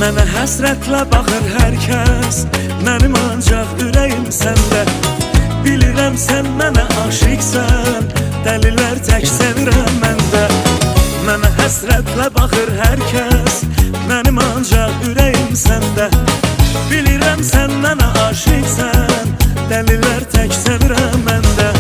Mənə həsrətlə baxır hər kəs, mənim ancaq ürəyim səndə. Bilirəm sən mənə aşiqsən, dəlilər tək sevirəm məndə. Mənə həsrətlə baxır hər kəs, mənim ancaq ürəyim səndə. Bilirəm sən mənə aşiqsən, dəlilər tək sevirəm məndə.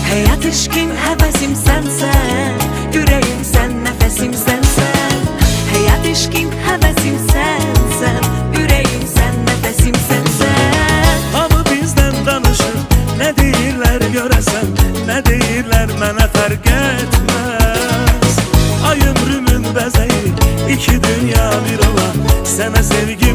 Həyat eşqim həvəsim sənsən, ürəyim sən, nəfəsim sənsən. Həyat eşqim həvəsim sənsən, ürəyim sən, nəfəsim sənsən. Hamı bizdən danışır, nə deyirlər görəsən, nə deyirlər mənə fərq etməz. Ay ömrümün bəzəyi, iki dünya bir ola, sənə sevgi